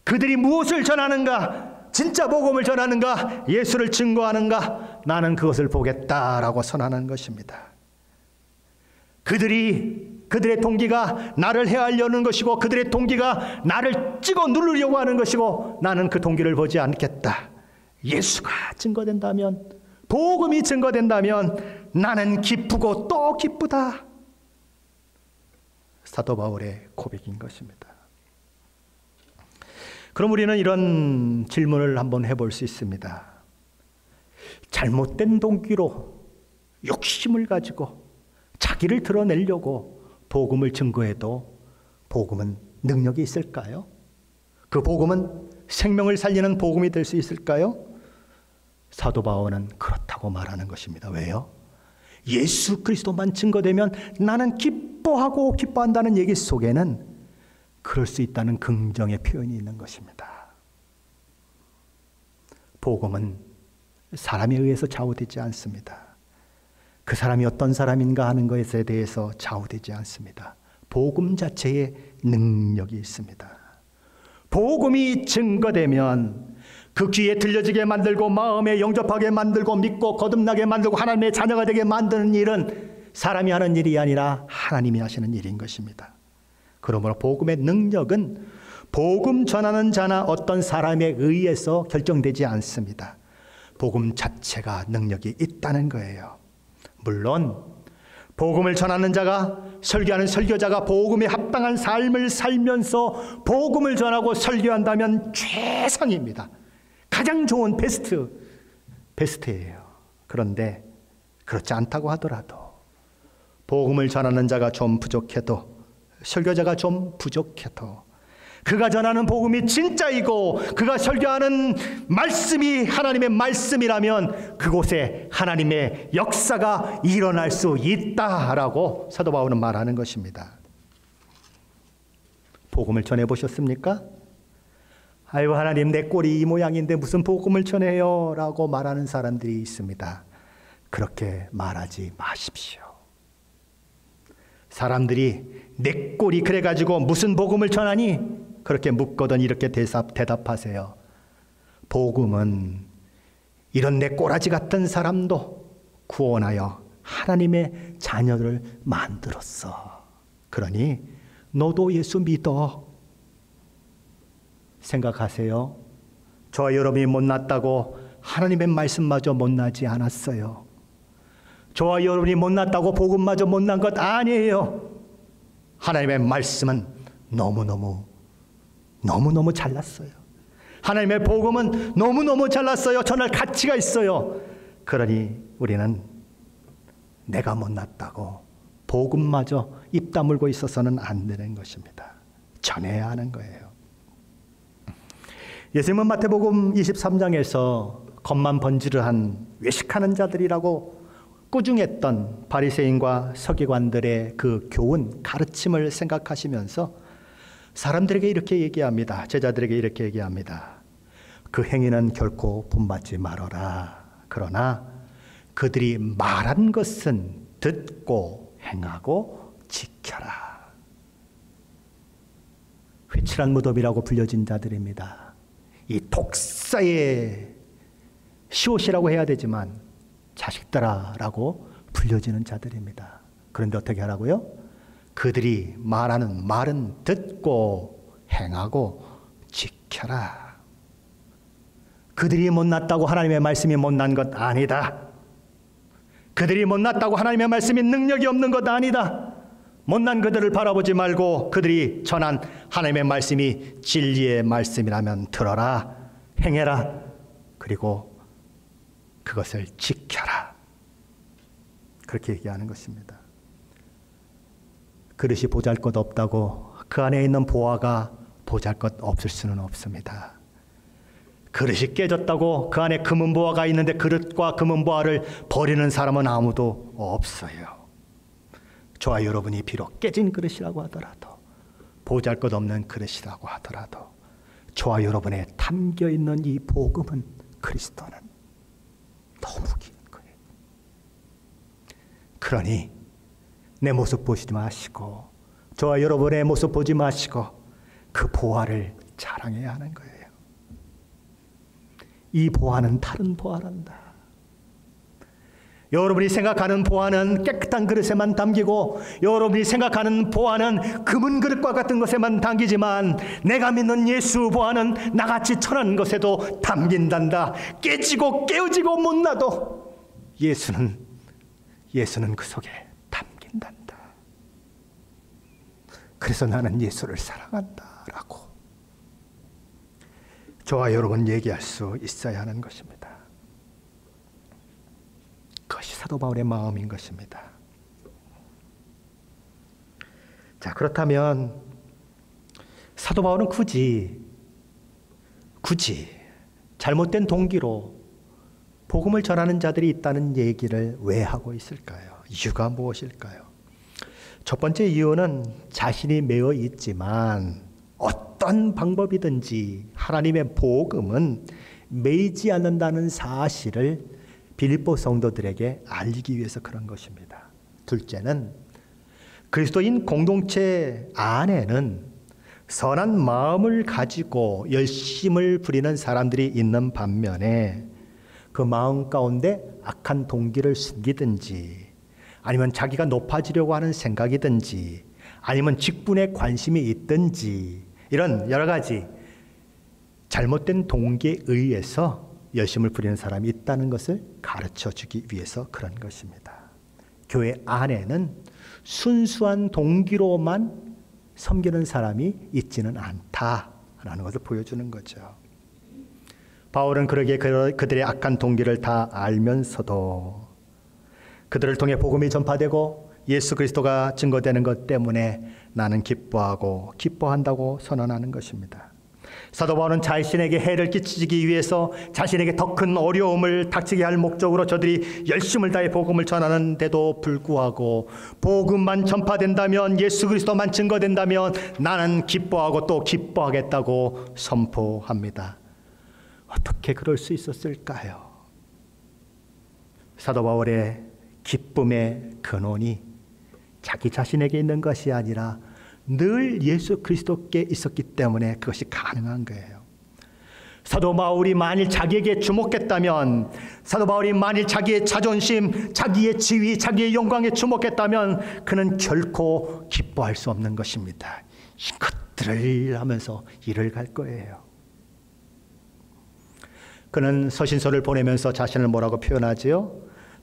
그들이 무엇을 전하는가, 진짜 복음을 전하는가, 예수를 증거하는가, 나는 그것을 보겠다라고 선언하는 것입니다. 그들의 동기가 나를 해하려는 것이고 그들의 동기가 나를 찍어 누르려고 하는 것이고 나는 그 동기를 보지 않겠다. 예수가 증거된다면, 복음이 증거된다면 나는 기쁘고 또 기쁘다. 사도 바울의 고백인 것입니다. 그럼 우리는 이런 질문을 한번 해볼 수 있습니다. 잘못된 동기로 욕심을 가지고 자기를 드러내려고 복음을 증거해도 복음은 능력이 있을까요? 그 복음은 생명을 살리는 복음이 될 수 있을까요? 사도 바울은 그렇다고 말하는 것입니다. 왜요? 예수 그리스도만 증거되면 나는 기뻐하고 기뻐한다는 얘기 속에는 그럴 수 있다는 긍정의 표현이 있는 것입니다. 복음은 사람에 의해서 좌우되지 않습니다. 그 사람이 어떤 사람인가 하는 것에 대해서 좌우되지 않습니다. 복음 자체에 능력이 있습니다. 복음이 증거되면 그 귀에 들려지게 만들고 마음에 영접하게 만들고 믿고 거듭나게 만들고 하나님의 자녀가 되게 만드는 일은 사람이 하는 일이 아니라 하나님이 하시는 일인 것입니다. 그러므로 복음의 능력은 복음 전하는 자나 어떤 사람에 의해서 결정되지 않습니다. 복음 자체가 능력이 있다는 거예요. 물론 복음을 전하는 자가, 설교하는 설교자가 복음에 합당한 삶을 살면서 복음을 전하고 설교한다면 최상입니다. 가장 좋은 베스트예요. 그런데 그렇지 않다고 하더라도 복음을 전하는 자가 좀 부족해도, 설교자가 좀 부족해도, 그가 전하는 복음이 진짜이고 그가 설교하는 말씀이 하나님의 말씀이라면 그곳에 하나님의 역사가 일어날 수 있다라고 사도 바울은 말하는 것입니다. 복음을 전해보셨습니까? 아이고 하나님, 내 꼴이 이 모양인데 무슨 복음을 전해요? 라고 말하는 사람들이 있습니다. 그렇게 말하지 마십시오. 사람들이 내 꼴이 그래가지고 무슨 복음을 전하니? 그렇게 묻거든 이렇게 대답하세요. 복음은 이런 내 꼬라지 같은 사람도 구원하여 하나님의 자녀를 만들었어. 그러니 너도 예수 믿어. 생각하세요. 저와 여러분이 못났다고 하나님의 말씀마저 못나지 않았어요. 저와 여러분이 못났다고 복음마저 못난 것 아니에요. 하나님의 말씀은 너무너무 잘났어요. 하나님의 복음은 너무너무 잘났어요. 전할 가치가 있어요. 그러니 우리는 내가 못났다고 복음마저 입 다물고 있어서는 안 되는 것입니다. 전해야 하는 거예요. 예수님은 마태복음 23장에서 겉만 번지르한 외식하는 자들이라고 꾸중했던 바리새인과 서기관들의 그 교훈, 가르침을 생각하시면서 사람들에게 이렇게 얘기합니다. 제자들에게 이렇게 얘기합니다. 그 행위는 결코 본받지 말아라. 그러나 그들이 말한 것은 듣고 행하고 지켜라. 회칠한 무덤이라고 불려진 자들입니다. 이 독사의 시옷이라고 해야 되지만 자식들아라고 불려지는 자들입니다. 그런데 어떻게 하라고요? 그들이 말하는 말은 듣고 행하고 지켜라. 그들이 못났다고 하나님의 말씀이 못난 것 아니다. 그들이 못났다고 하나님의 말씀이 능력이 없는 것 아니다. 못난 그들을 바라보지 말고 그들이 전한 하나님의 말씀이 진리의 말씀이라면 들어라, 행해라, 그리고 그것을 지켜라. 그렇게 얘기하는 것입니다. 그릇이 보잘것없다고 그 안에 있는 보화가 보잘것없을 수는 없습니다. 그릇이 깨졌다고 그 안에 금은 보화가 있는데 그릇과 금은 보화를 버리는 사람은 아무도 없어요. 저와 여러분이 비록 깨진 그릇이라고 하더라도, 보잘것없는 그릇이라고 하더라도 저와 여러분에 담겨있는 이 복음은, 그리스도는 너무 긴 거예요. 그러니 내 모습 보시지 마시고, 저와 여러분의 모습 보지 마시고 그 보화를 자랑해야 하는 거예요. 이 보화는 다른 보화란다. 여러분이 생각하는 보화는 깨끗한 그릇에만 담기고, 여러분이 생각하는 보화는 금은 그릇과 같은 것에만 담기지만, 내가 믿는 예수 보화는 나같이 천한 것에도 담긴단다. 깨지고 깨어지고 못나도 예수는 그 속에 담긴단다. 그래서 나는 예수를 사랑한다라고 저와 여러분 얘기할 수 있어야 하는 것입니다. 그것이 사도 바울의 마음인 것입니다. 자, 그렇다면 사도 바울은 굳이 잘못된 동기로 복음을 전하는 자들이 있다는 얘기를 왜 하고 있을까요? 이유가 무엇일까요? 첫 번째 이유는 자신이 매어 있지만 어떤 방법이든지 하나님의 복음은 매이지 않는다는 사실을 빌립보 성도들에게 알리기 위해서 그런 것입니다. 둘째는 그리스도인 공동체 안에는 선한 마음을 가지고 열심을 부리는 사람들이 있는 반면에 그 마음 가운데 악한 동기를 숨기든지, 아니면 자기가 높아지려고 하는 생각이든지, 아니면 직분에 관심이 있든지, 이런 여러 가지 잘못된 동기에 의해서 열심을 부리는 사람이 있다는 것을 가르쳐 주기 위해서 그런 것입니다. 교회 안에는 순수한 동기로만 섬기는 사람이 있지는 않다라는 것을 보여주는 거죠. 바울은 그러기에 그들의 악한 동기를 다 알면서도 그들을 통해 복음이 전파되고 예수 그리스도가 증거되는 것 때문에 나는 기뻐한다고 선언하는 것입니다. 사도 바울은 자신에게 해를 끼치기 위해서, 자신에게 더 큰 어려움을 닥치게 할 목적으로 저들이 열심을 다해 복음을 전하는데도 불구하고 복음만 전파된다면, 예수 그리스도만 증거된다면 나는 기뻐하고 또 기뻐하겠다고 선포합니다. 어떻게 그럴 수 있었을까요? 사도 바울의 기쁨의 근원이 자기 자신에게 있는 것이 아니라 늘 예수 그리스도께 있었기 때문에 그것이 가능한 거예요. 사도 바울이 만일 자기에게 주목했다면, 사도 바울이 만일 자기의 자존심, 자기의 지위, 자기의 영광에 주목했다면 그는 결코 기뻐할 수 없는 것입니다. 이것들을 하면서 일을 갈 거예요. 그는 서신서를 보내면서 자신을 뭐라고 표현하지요?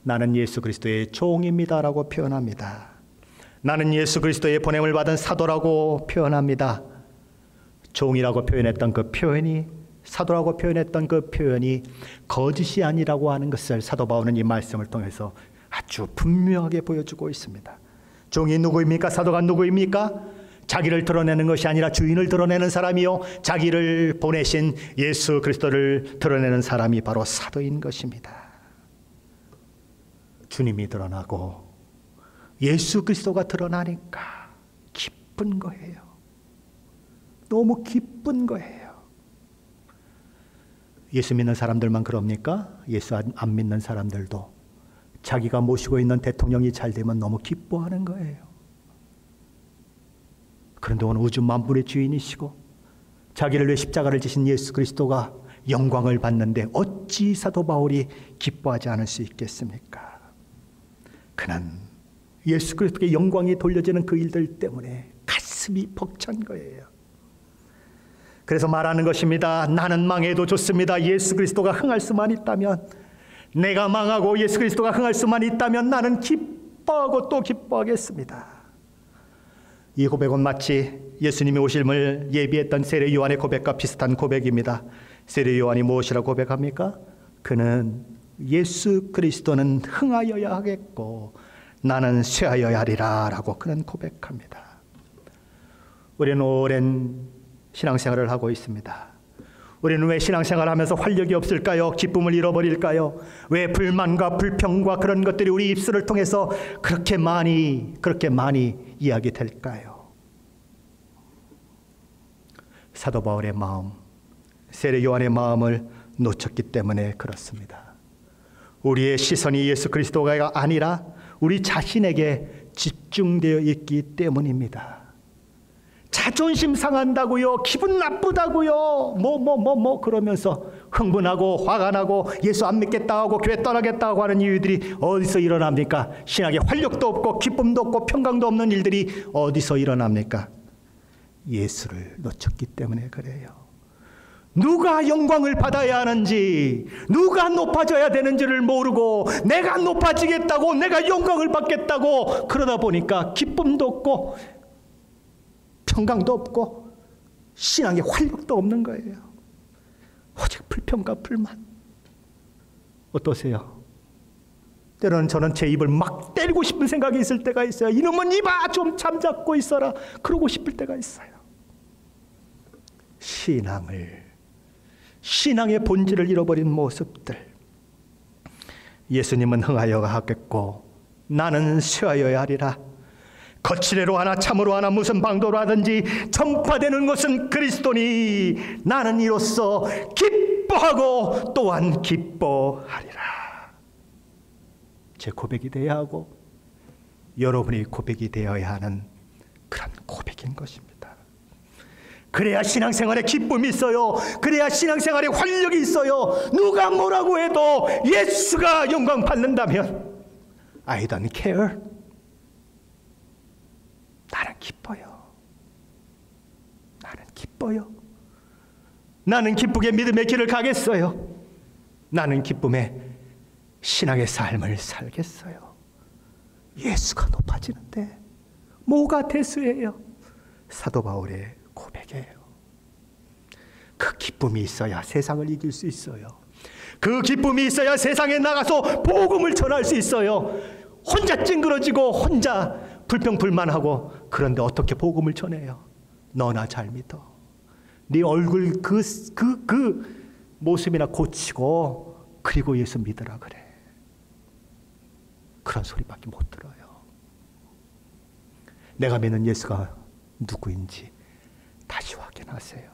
나는 예수 그리스도의 종입니다라고 표현합니다. 나는 예수 그리스도의 보냄을 받은 사도라고 표현합니다. 종이라고 표현했던 그 표현이, 사도라고 표현했던 그 표현이 거짓이 아니라고 하는 것을 사도 바울은 이 말씀을 통해서 아주 분명하게 보여주고 있습니다. 종이 누구입니까? 사도가 누구입니까? 자기를 드러내는 것이 아니라 주인을 드러내는 사람이요, 자기를 보내신 예수 그리스도를 드러내는 사람이 바로 사도인 것입니다. 주님이 드러나고 예수 그리스도가 드러나니까 기쁜 거예요. 너무 기쁜 거예요. 예수 믿는 사람들만 그럽니까? 예수 안 믿는 사람들도 자기가 모시고 있는 대통령이 잘 되면 너무 기뻐하는 거예요. 그런데 오늘 우주 만물의 주인이시고 자기를 위해 십자가를 지신 예수 그리스도가 영광을 받는데 어찌 사도 바울이 기뻐하지 않을 수 있겠습니까? 그는 예수 그리스도의 영광이 돌려지는 그 일들 때문에 가슴이 벅찬 거예요. 그래서 말하는 것입니다. 나는 망해도 좋습니다. 예수 그리스도가 흥할 수만 있다면, 내가 망하고 예수 그리스도가 흥할 수만 있다면 나는 기뻐하고 또 기뻐하겠습니다. 이 고백은 마치 예수님이 오심을 예비했던 세례 요한의 고백과 비슷한 고백입니다. 세례 요한이 무엇이라고 고백합니까? 그는 예수 그리스도는 흥하여야 하겠고 나는 쇠하여야 하리라 라고 그는 고백합니다. 우리는 오랜 신앙생활을 하고 있습니다. 우리는 왜 신앙생활을 하면서 활력이 없을까요? 기쁨을 잃어버릴까요? 왜 불만과 불평과 그런 것들이 우리 입술을 통해서 그렇게 많이 이야기될까요? 사도 바울의 마음, 세례 요한의 마음을 놓쳤기 때문에 그렇습니다. 우리의 시선이 예수 그리스도가 아니라 우리 자신에게 집중되어 있기 때문입니다. 자존심 상한다고요, 기분 나쁘다고요, 그러면서 흥분하고 화가 나고 예수 안 믿겠다 하고 교회 떠나겠다고 하는 이유들이 어디서 일어납니까? 신학에 활력도 없고 기쁨도 없고 평강도 없는 일들이 어디서 일어납니까? 예수를 놓쳤기 때문에 그래요. 누가 영광을 받아야 하는지, 누가 높아져야 되는지를 모르고 내가 높아지겠다고, 내가 영광을 받겠다고 그러다 보니까 기쁨도 없고 평강도 없고 신앙에 활력도 없는 거예요. 오직 불평과 불만. 어떠세요? 때로는 저는 제 입을 막 때리고 싶은 생각이 있을 때가 있어요. 이놈은 입아 좀 잠잡고 있어라 그러고 싶을 때가 있어요. 신앙의 본질을 잃어버린 모습들. 예수님은 흥하여 하겠고 나는 쇠하여야 하리라. 거칠애로 하나 참으로 하나 무슨 방도로 하든지 전파되는 것은 그리스도니 나는 이로써 기뻐하고 또한 기뻐하리라. 제 고백이 되어야 하고 여러분의 고백이 되어야 하는 그런 고백인 것입니다. 그래야 신앙생활에 기쁨이 있어요. 그래야 신앙생활에 활력이 있어요. 누가 뭐라고 해도 예수가 영광 받는다면 I don't care. 나는 기뻐요. 나는 기뻐요. 나는 기쁘게 믿음의 길을 가겠어요. 나는 기쁨의 신앙의 삶을 살겠어요. 예수가 높아지는데 뭐가 대수예요? 사도 바울의 고백이에요. 그 기쁨이 있어야 세상을 이길 수 있어요. 그 기쁨이 있어야 세상에 나가서 복음을 전할 수 있어요. 혼자 찡그러지고 혼자 불평불만하고 그런데 어떻게 복음을 전해요? 너나 잘 믿어. 네 얼굴 그 모습이나 고치고 그리고 예수 믿으라 그래. 그런 소리밖에 못 들어요. 내가 믿는 예수가 누구인지 다시 확인하세요.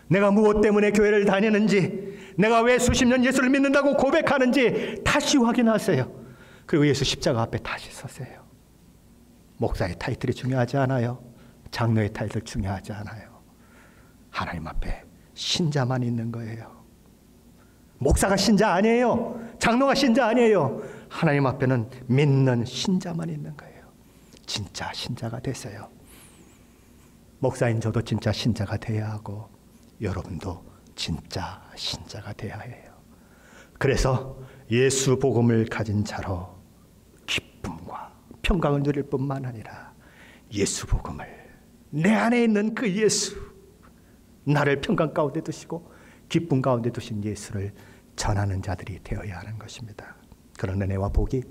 내가 무엇 때문에 교회를 다니는지, 내가 왜 수십 년 예수를 믿는다고 고백하는지 다시 확인하세요. 그리고 예수 십자가 앞에 다시 서세요. 목사의 타이틀이 중요하지 않아요. 장로의 타이틀 중요하지 않아요. 하나님 앞에 신자만 있는 거예요. 목사가 신자 아니에요. 장로가 신자 아니에요. 하나님 앞에는 믿는 신자만 있는 거예요. 진짜 신자가 됐어요. 목사인 저도 진짜 신자가 돼야 하고 여러분도 진짜 신자가 돼야 해요. 그래서 예수 복음을 가진 자로 기쁨과 평강을 누릴 뿐만 아니라 예수 복음을, 내 안에 있는 그 예수, 나를 평강 가운데 두시고 기쁨 가운데 두신 예수를 전하는 자들이 되어야 하는 것입니다. 그런 은혜와 복이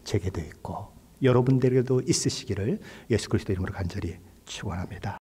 제게도 있고 여러분들에게도 있으시기를 예수 그리스도 이름으로 간절히 축원합니다.